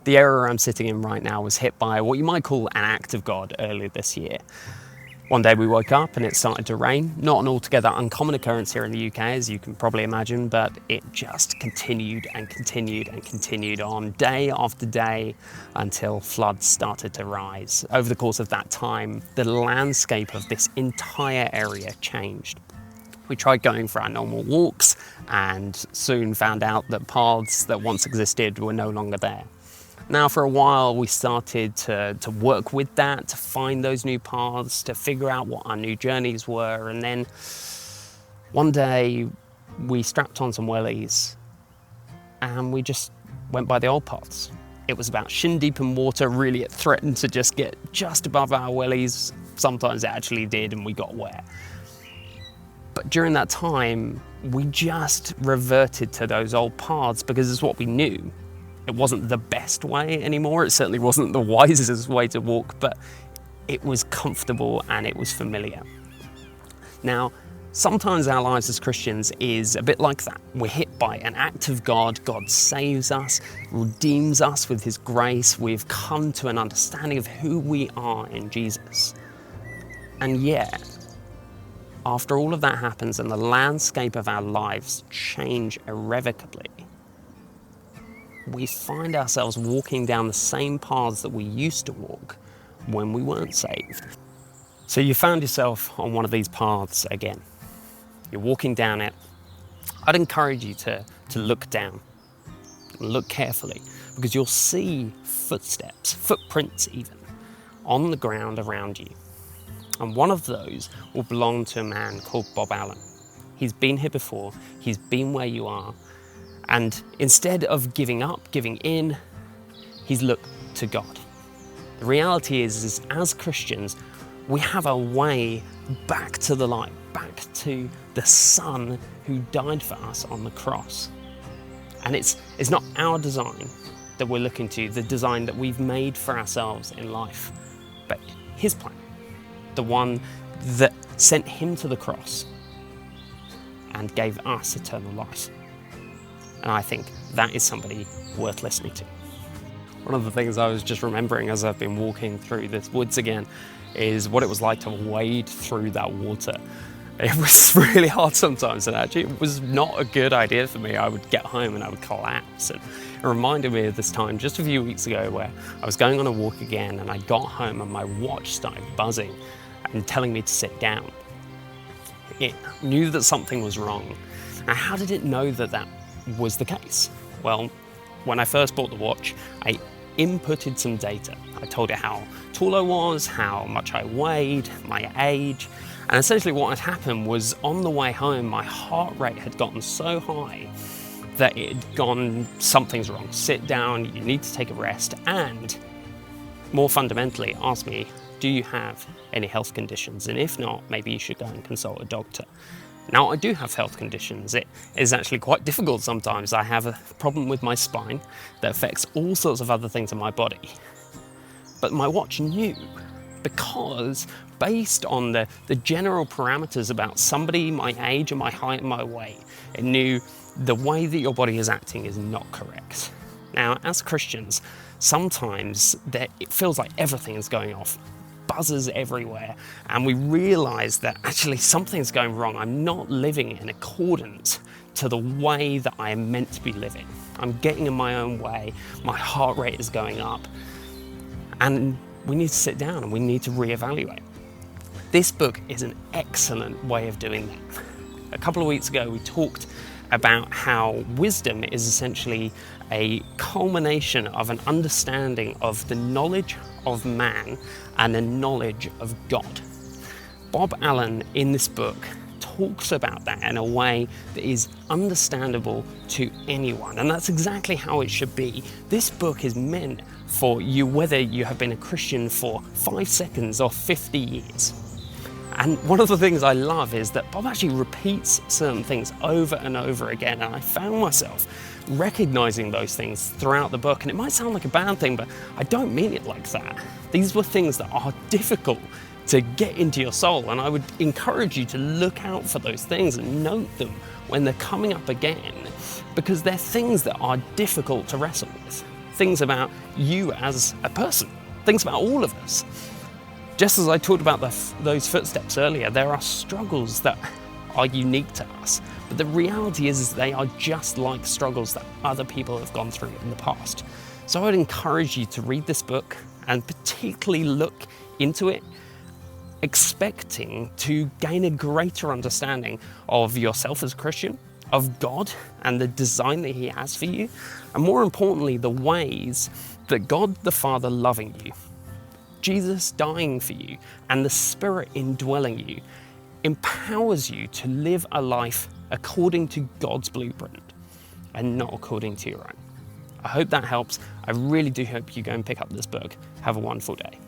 The area I'm sitting in right now was hit by what you might call an act of God earlier this year. One day we woke up and it started to rain. Not an altogether uncommon occurrence here in the UK, as you can probably imagine, but it just continued and continued and continued on day after day until floods started to rise. Over the course of that time, the landscape of this entire area changed. We tried going for our normal walks and soon found out that paths that once existed were no longer there. Now, for a while, we started to work with that, to find those new paths, to figure out what our new journeys were. And then one day we strapped on some wellies and we just went by the old paths. It was about shin deep in water. Really, it threatened to just get just above our wellies. Sometimes it actually did, and we got wet. But during that time, we just reverted to those old paths because it's what we knew. It wasn't the best way anymore. It certainly wasn't the wisest way to walk, but it was comfortable and it was familiar. Now, sometimes our lives as Christians is a bit like that. We're hit by an act of God. God saves us, redeems us with his grace. We've come to an understanding of who we are in Jesus. And yet, after all of that happens and the landscape of our lives change irrevocably, we find ourselves walking down the same paths that we used to walk when we weren't saved. So you found yourself on one of these paths again. You're walking down it. I'd encourage you to look down, look carefully, because you'll see footsteps, footprints even, on the ground around you. And one of those will belong to a man called Bob Allen. He's been here before, he's been where you are, and instead of giving up, giving in, he's looked to God. The reality is as Christians, we have a way back to the light, back to the Son who died for us on the cross. And it's not our design that we're looking to, the design that we've made for ourselves in life, but his plan, the one that sent him to the cross and gave us eternal life. And I think that is somebody worth listening to. One of the things I was just remembering as I've been walking through this woods again is what it was like to wade through that water. It was really hard sometimes, and actually it was not a good idea for me. I would get home and I would collapse. And it reminded me of this time just a few weeks ago where I was going on a walk again and I got home and my watch started buzzing and telling me to sit down. It knew that something was wrong. Now, how did it know that that was the case? Well, when I first bought the watch, I inputted some data. I told it how tall I was, how much I weighed, my age, and essentially what had happened was on the way home, my heart rate had gotten so high that it had gone, something's wrong, sit down, you need to take a rest, and more fundamentally, asked me, do you have any health conditions? And if not, maybe you should go and consult a doctor. Now, I do have health conditions. It is actually quite difficult sometimes. I have a problem with my spine that affects all sorts of other things in my body. But my watch knew, because based on the general parameters about somebody, my age and my height and my weight, it knew the way that your body is acting is not correct. Now, as Christians, sometimes it feels like everything is going off, buzzes everywhere, and we realize that actually something's going wrong. I'm not living in accordance to the way that I am meant to be living. I'm getting in my own way, my heart rate is going up, and we need to sit down and we need to reevaluate. This book is an excellent way of doing that. A couple of weeks ago we talked about how wisdom is essentially a culmination of an understanding of the knowledge of man and the knowledge of God. Bob Allen in this book talks about that in a way that is understandable to anyone, and that's exactly how it should be. This book is meant for you, whether you have been a Christian for 5 seconds or 50 years. And one of the things I love is that Bob actually repeats certain things over and over again, and I found myself recognizing those things throughout the book. And it might sound like a bad thing, but I don't mean it like that. These were things that are difficult to get into your soul, and I would encourage you to look out for those things and note them when they're coming up again, because they're things that are difficult to wrestle with. things about you as a person, things about all of us. Just as I talked about those footsteps earlier, there are struggles that are unique to us, but the reality is they are just like struggles that other people have gone through in the past. So I would encourage you to read this book and particularly look into it, expecting to gain a greater understanding of yourself as a Christian, of God and the design that He has for you, and more importantly, the ways that God the Father loving you, Jesus dying for you, and the Spirit indwelling you empowers you to live a life according to God's blueprint and not according to your own. I hope that helps. I really do hope you go and pick up this book. Have a wonderful day.